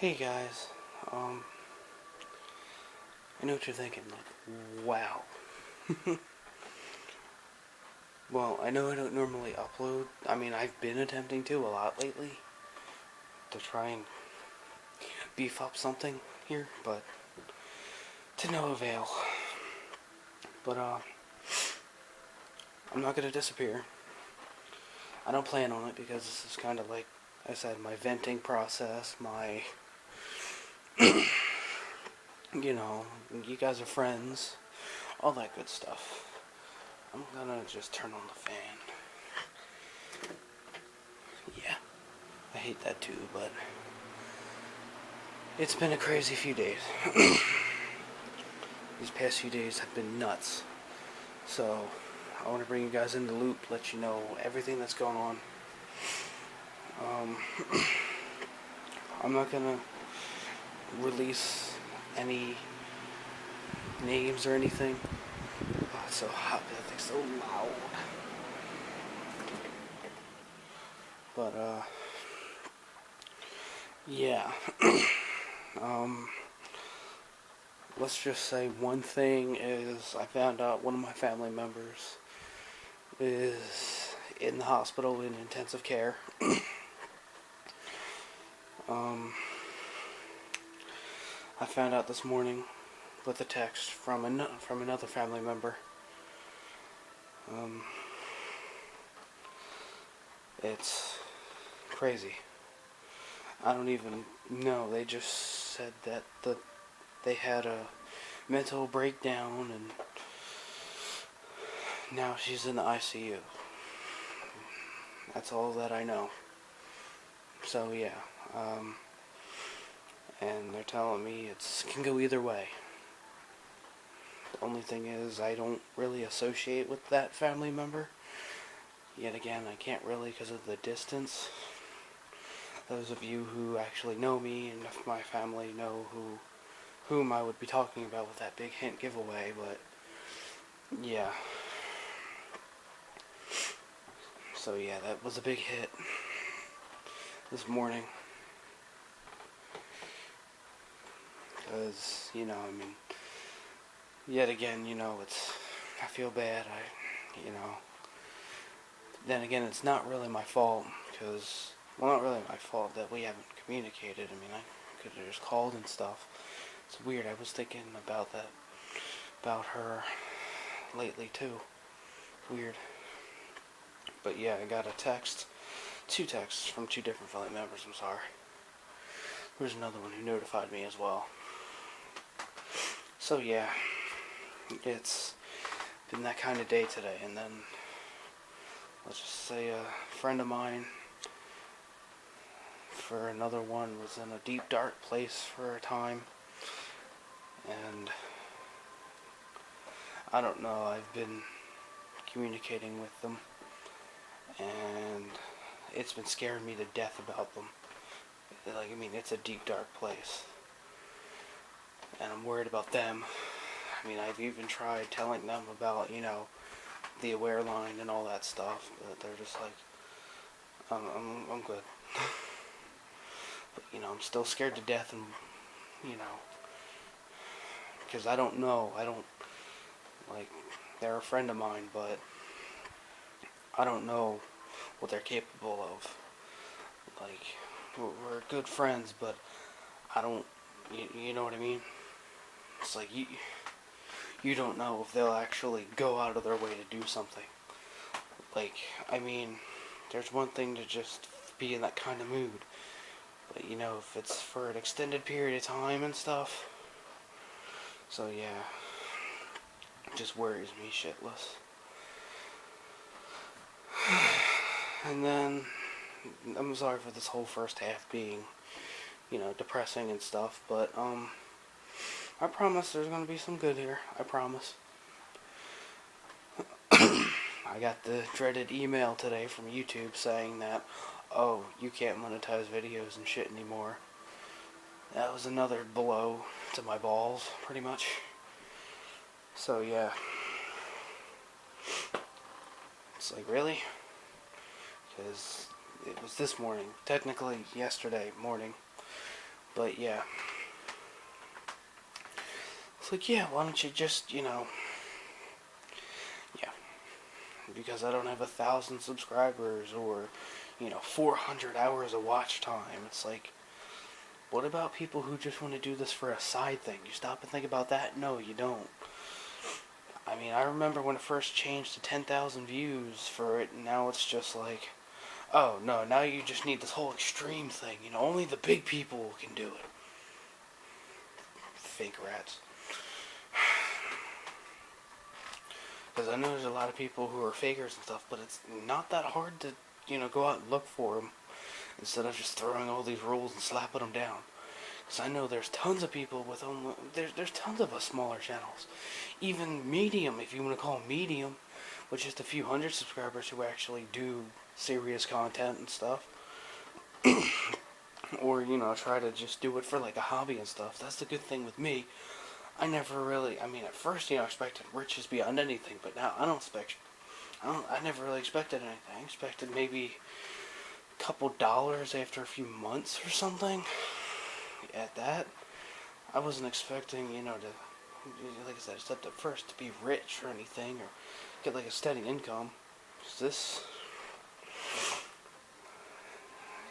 Hey guys, I know what you're thinking, like, wow. Well, I know I don't normally upload. I mean, I've been attempting to a lot lately to try and beef up something here, but to no avail. But, I'm not gonna disappear. I don't plan on it because this is kind of like I said, my venting process, my, you guys are friends, all that good stuff. I'm gonna just turn on the fan. Yeah, I hate that too, but it's been a crazy few days. These past few days have been nuts. So, I want to bring you guys in the loop, let you know everything that's going on. I'm not gonna release any names or anything. Oh, it's so hot, that thing's so loud. But, yeah. Let's just say one thing is I found out one of my family members is in the hospital in intensive care. I found out this morning with a text from another family member. It's crazy. I don't even know. They just said that they had a mental breakdown and now she's in the ICU. That's all that I know. So yeah, and they're telling me it can go either way. The only thing is I don't really associate with that family member. Yet again, I can't really because of the distance. Those of you who actually know me and if my family know whom I would be talking about with that big hint giveaway, but yeah. So yeah, that was a big hit this morning. Because, yet again, I feel bad. Then again, it's not really my fault, because, well, not really my fault that we haven't communicated. I mean, I could have just called and stuff. It's weird. I was thinking about her lately, too. Weird. But yeah, I got two texts from two different family members, I'm sorry. There's another one who notified me as well. So yeah, it's been that kind of day today, and then, let's just say a friend of mine, for another one, was in a deep dark place for a time, and I don't know, I've been communicating with them, and it's been scaring me to death about them. It's a deep dark place, and I'm worried about them. I've even tried telling them about, the aware line and all that stuff, but they're just like, I'm good. But, I'm still scared to death, and, because I don't know, they're a friend of mine, but I don't know what they're capable of. We're good friends, but I don't, you know what I mean? It's like, you don't know if they'll actually go out of their way to do something. There's one thing to just be in that kind of mood, but if it's for an extended period of time and stuff, so yeah, it just worries me shitless. And then, I'm sorry for this whole first half being, depressing and stuff, but, I promise there's gonna be some good here. I promise. I got the dreaded email today from YouTube saying that, oh, you can't monetize videos and shit anymore. That was another blow to my balls, pretty much. So, yeah. It's like, really? Because it was this morning, technically yesterday morning, But yeah. It's like, yeah, why don't you just, yeah. Because I don't have 1,000 subscribers or, 400 hours of watch time. It's like, what about people who just want to do this for a side thing? You stop and think about that? No, you don't. I mean, I remember when it first changed to 10,000 views for it, and now it's just like, oh, no, now you just need this whole extreme thing. Only the big people can do it. Fake rats. Because I know there's a lot of people who are fakers and stuff, but it's not that hard to, go out and look for them instead of just throwing all these rules and slapping them down. Because I know there's tons of people with only, there's tons of us smaller channels. Even medium, if you want to call them medium, with just a few hundred subscribers who actually do serious content and stuff. Or, try to just do it for like a hobby and stuff. That's the good thing with me. I never really, at first, I expected riches beyond anything, but now I never really expected anything. I expected maybe a couple dollars after a few months or something. At that, I wasn't expecting, to, like I said, except at first to be rich or anything, or get like a steady income.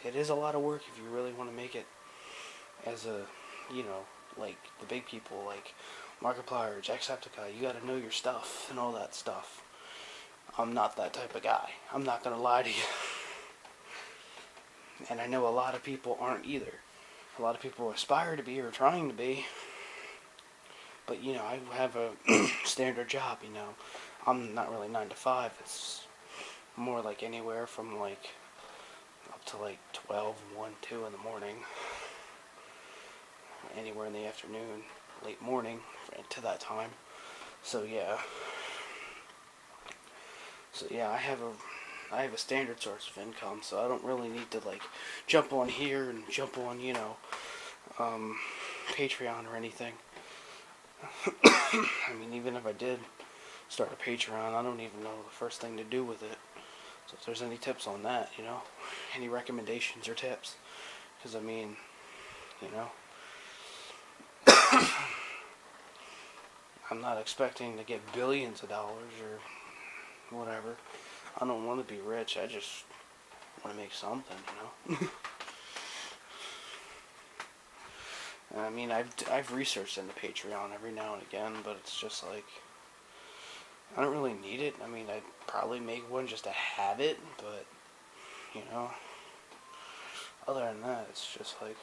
It is a lot of work if you really want to make it as a, like the big people, like Markiplier, Jacksepticeye. You gotta know your stuff and all that stuff. I'm not that type of guy. I'm not gonna lie to you. And I know a lot of people aren't either. A lot of people aspire to be or trying to be. But, I have a standard job, I'm not really 9 to 5. It's more like anywhere from like up to like 12, 1, 2 in the morning. Anywhere in the afternoon, late morning to that time. So yeah. I have a standard source of income, so I don't really need to like jump on here and jump on, Patreon or anything. I mean, even if I did start a Patreon, I don't even know the first thing to do with it. So if there's any tips on that, any recommendations or tips, because I'm not expecting to get billions of dollars or whatever. I don't want to be rich. I just want to make something, I mean, I've researched into Patreon every now and again, but it's just like, I don't really need it. I mean, I'd probably make one just to have it, but, other than that, it's just like,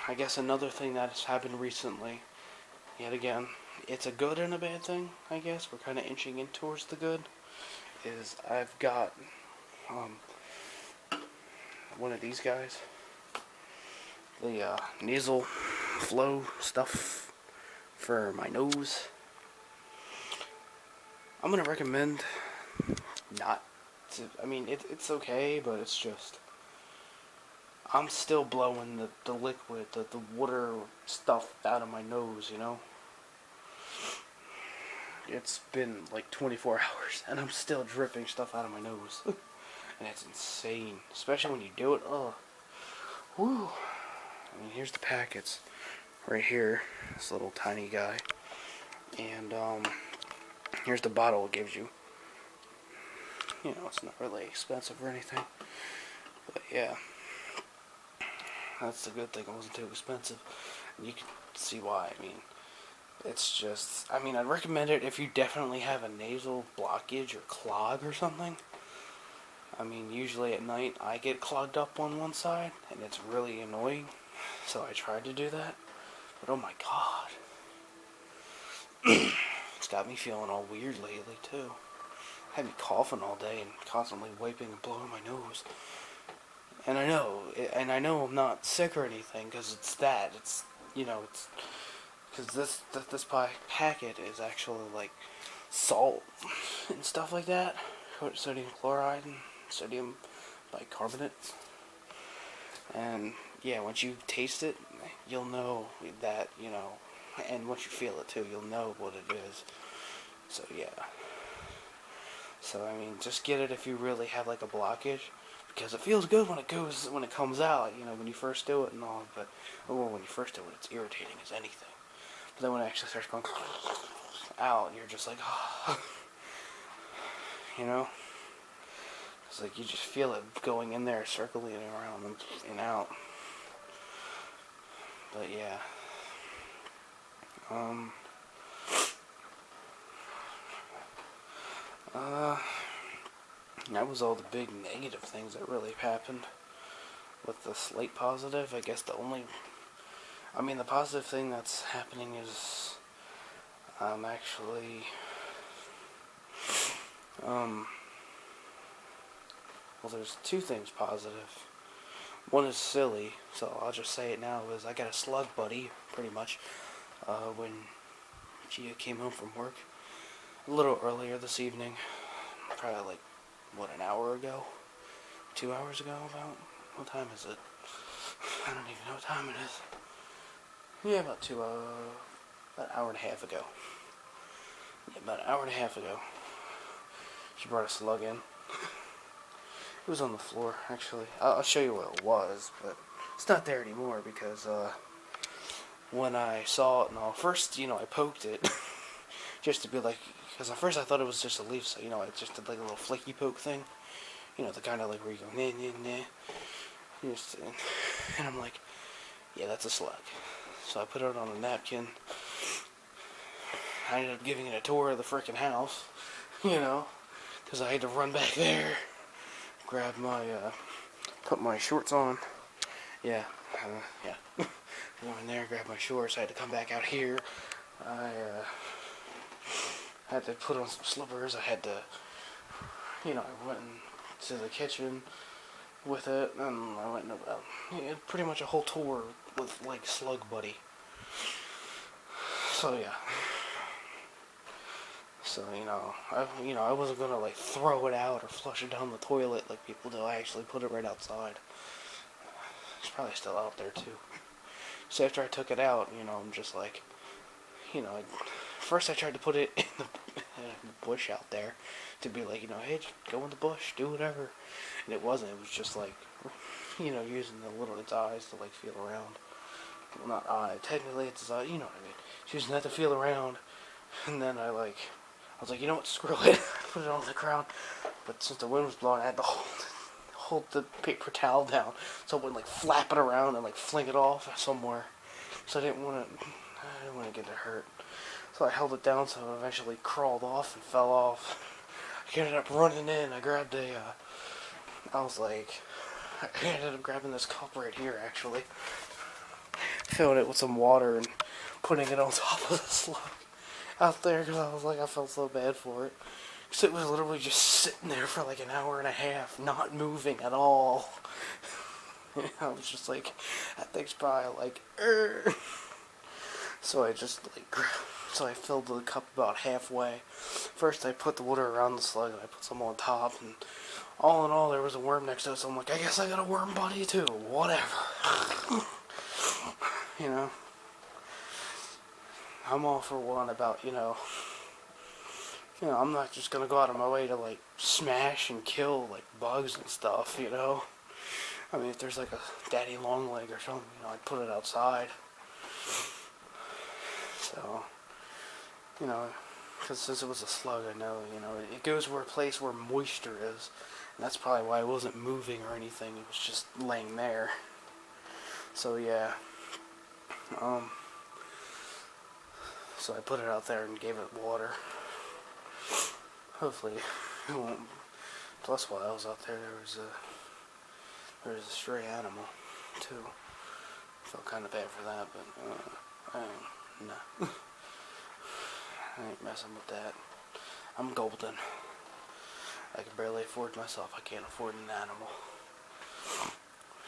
I guess another thing that has happened recently, yet again, it's a good and a bad thing, I guess. We're kind of inching in towards the good, is I've got, one of these guys, the nasal flow stuff for my nose. I'm going to recommend not to, it's okay, but it's just, I'm still blowing the liquid, the water stuff out of my nose, It's been like 24 hours, and I'm still dripping stuff out of my nose. And it's insane, especially when you do it. Oh, whew. Here's the packets, right here, this little tiny guy, and here's the bottle it gives you. It's not really expensive or anything, but yeah, that's the good thing. It wasn't too expensive. And you can see why. It's just, I'd recommend it if you definitely have a nasal blockage or clog or something. Usually at night I get clogged up on one side, and it's really annoying, so I tried to do that, but oh my god. It's got me feeling all weird lately, too. Had me coughing all day and constantly wiping and blowing my nose. And I know I'm not sick or anything, because it's because this packet is actually like salt and stuff like that, sodium chloride and sodium bicarbonate. And yeah, once you taste it, you'll know that, and once you feel it too, you'll know what it is. So yeah. So I mean, just get it if you really have like a blockage, because it feels good when it comes out. You know, when you first do it and all. But well, when you first do it, it's irritating as anything. But then when it actually starts going out, you're just like, oh, you know. It's like you just feel it going in there, circling around and out. But yeah. That was all the big negative things that really happened with the slate positive. I guess the positive thing that's happening is actually, well, there's two things positive. One is silly, so I'll just say it now, is I got a slug buddy, pretty much, when Gia came home from work a little earlier this evening, probably like, an hour ago? 2 hours ago, about? What time is it? I don't even know what time it is. Yeah, about an hour and a half ago. Yeah, about an hour and a half ago. She brought a slug in. It was on the floor, actually. I'll show you what it was, but it's not there anymore because, when I saw it and all, first, I poked it, just to be like, because at first I thought it was just a leaf, so, I just did like a little flicky poke thing, the kind of like where you go, nah, nah, nah, and I'm like, yeah, that's a slug. So I put it on a napkin. I ended up giving it a tour of the frickin' house, because I had to run back there, grab my, put my shorts on, yeah. Go in there, grab my shorts. I had to come back out here. I had to put on some slippers. I had to, I went to the kitchen with it, and I went pretty much a whole tour with like Slug Buddy. So yeah. So I wasn't gonna like throw it out or flush it down the toilet like people do. I actually put it right outside. It's probably still out there too. So after I took it out, I'm just like, first I tried to put it in the bush out there to be like, hey, just go in the bush, do whatever. And it wasn't. It was just like, using its eyes to like feel around. Well, not eye. Technically, it's his eye. You know what I mean. She was to feel around, and then I was like, you know what? Screw it. Put it on the ground. But since the wind was blowing, I had to hold the paper towel down so it wouldn't like flap it around and like fling it off somewhere. So I didn't want to get it hurt. So I held it down so it eventually crawled off and fell off. I ended up running in. I grabbed I ended up grabbing this cup right here actually. Filling it with some water and putting it on top of the slug out there because I felt so bad for it. Because it was literally just sitting there for like an hour and a half, not moving at all. I was just like, that thing's probably like, So so I filled the cup about halfway. First I put the water around the slug and I put some on top, and all in all there was a worm next to it, so I'm like, I guess I got a worm buddy too, whatever. I'm all for one about, I'm not just gonna go out of my way to like smash and kill like bugs and stuff, I mean, if there's like a daddy long leg or something, I'd put it outside. So, because since it was a slug, I know, it goes where a place where moisture is, and that's probably why it wasn't moving or anything. It was just laying there. So yeah. So I put it out there and gave it water. Hopefully it won't. Plus, while I was out there, there was a stray animal too. Felt kind of bad for that, but no. I ain't messing with that. I'm golden. I can barely afford myself. I can't afford an animal.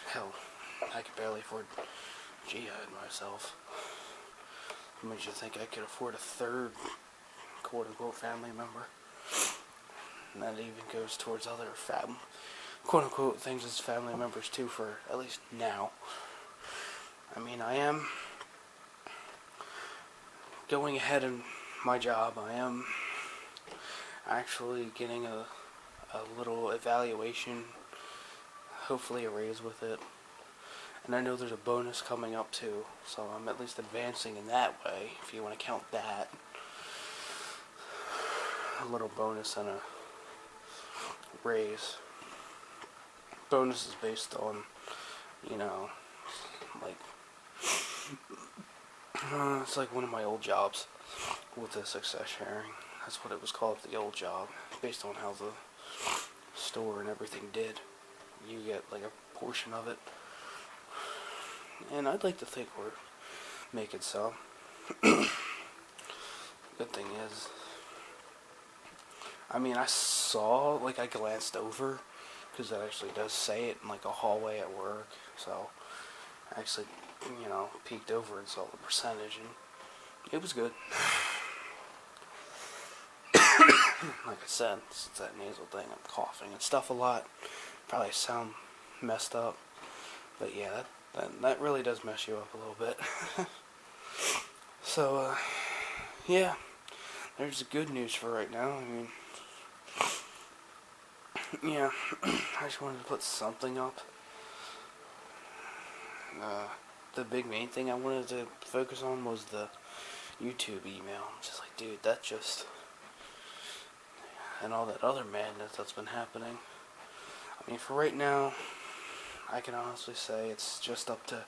Hell, I can barely afford Gia and myself. What makes you think I could afford a third, quote-unquote, family member? And that even goes towards other quote-unquote, things as family members too, for at least now. I mean, I am going ahead in my job. I am actually getting a little evaluation, hopefully a raise with it. And I know there's a bonus coming up too, so I'm at least advancing in that way, if you want to count that. A little bonus and a raise. Bonus is based on, you know, like, it's like one of my old jobs with the success sharing. That's what it was called, the old job, based on how the store and everything did. You get like a portion of it. And I'd like to think we're making some. Good thing is, I mean, I saw, like, I glanced over, because it actually does say it in like a hallway at work, so I actually, you know, peeked over and saw the percentage, and it was good. Like I said, it's that nasal thing, I'm coughing and stuff a lot, probably sound messed up, but yeah, that really does mess you up a little bit. So, yeah, there's the good news for right now. I mean, yeah, I just wanted to put something up. The big main thing I wanted to focus on was the YouTube email. Just like, dude, that just... and all that other madness that's been happening. I mean, for right now, I can honestly say it's just up to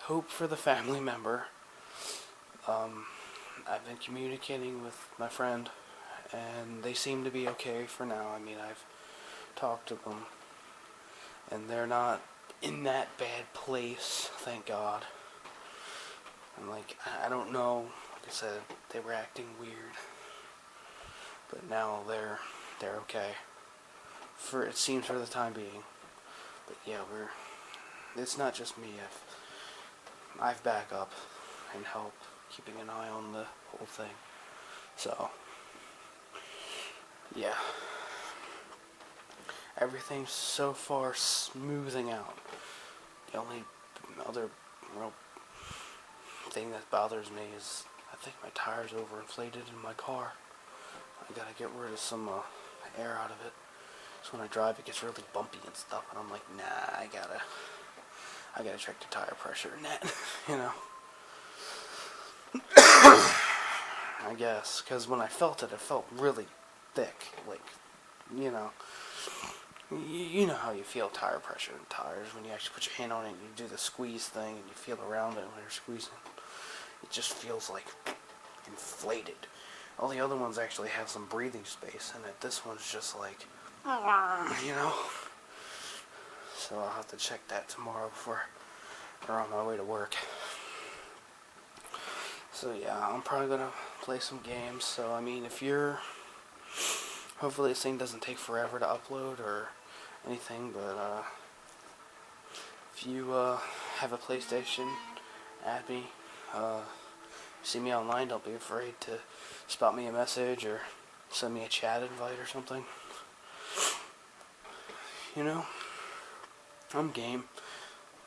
hope for the family member. I've been communicating with my friend, and they seem to be okay for now. I mean, I've talked to them, and they're not in that bad place, thank God. And like, I don't know, like I said, they were acting weird, but now they're okay. It seems for the time being. But yeah, it's not just me. I've back up and help keeping an eye on the whole thing. So, yeah. Everything's so far smoothing out. The only other real thing that bothers me is I think my tire's overinflated in my car. I gotta get rid of some air out of it. So when I drive, it gets really bumpy and stuff, and I'm like, nah, I gotta check the tire pressure and that, you know. I guess, because when I felt it felt really thick, like, you know. You know how you feel tire pressure in tires when you actually put your hand on it and you do the squeeze thing and you feel around it when you're squeezing. It just feels like inflated. All the other ones actually have some breathing space in it. This one's just like, you know. So I'll have to check that tomorrow before or on my way to work. So yeah, I'm probably gonna play some games. So I mean, hopefully this thing doesn't take forever to upload or anything, but if you have a PlayStation, add me. See me online, don't be afraid to spot me a message or send me a chat invite or something. You know, I'm game.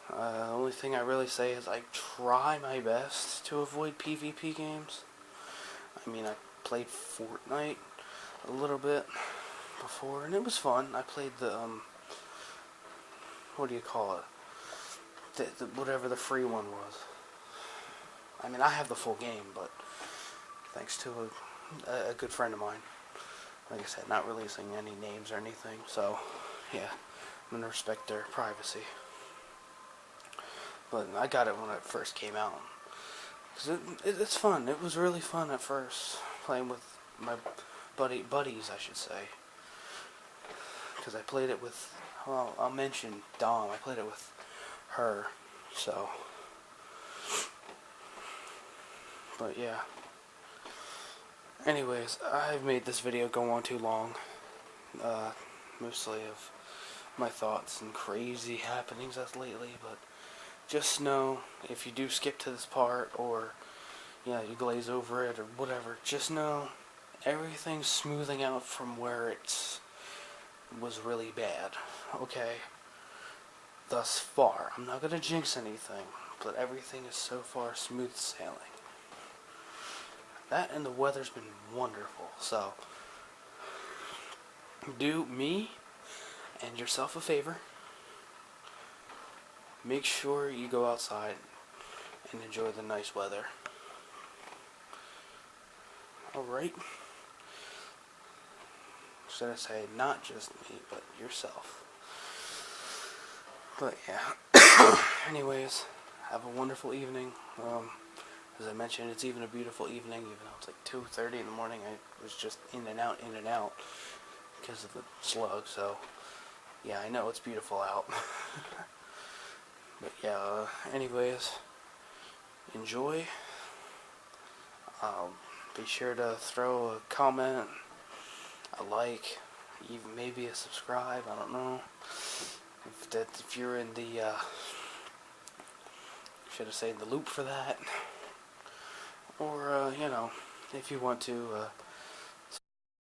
The only thing I really say is I try my best to avoid PvP games. I mean, I played Fortnite a little bit before, and it was fun. I played the, what do you call it? Whatever the free one was. I mean, I have the full game, but thanks to a good friend of mine. Like I said, not releasing any names or anything, so, yeah, I'm gonna respect their privacy. But I got it when it first came out. 'Cause it's fun. It was really fun at first, playing with my buddies, I should say. Because I played it with, well, I'll mention Dom. I played it with her, so. But yeah. Anyways, I've made this video go on too long. Mostly of my thoughts and crazy happenings as lately, but just know, if you do skip to this part, or, yeah, you glaze over it, or whatever, just know, everything's smoothing out from where it was really bad, okay? Thus far. I'm not gonna jinx anything, but everything is so far smooth sailing. That and the weather's been wonderful, so do me and yourself a favor. Make sure you go outside and enjoy the nice weather. Alright? Should I say not just me, but yourself. But yeah. Anyways, have a wonderful evening. As I mentioned, it's even a beautiful evening, even though it's like 2:30 in the morning. I was just in and out because of the slug. So yeah, I know it's beautiful out. But yeah, anyways, enjoy. Be sure to throw a comment, a like, even maybe a subscribe. I don't know if you're in the should have said the loop for that, or you know, if you want to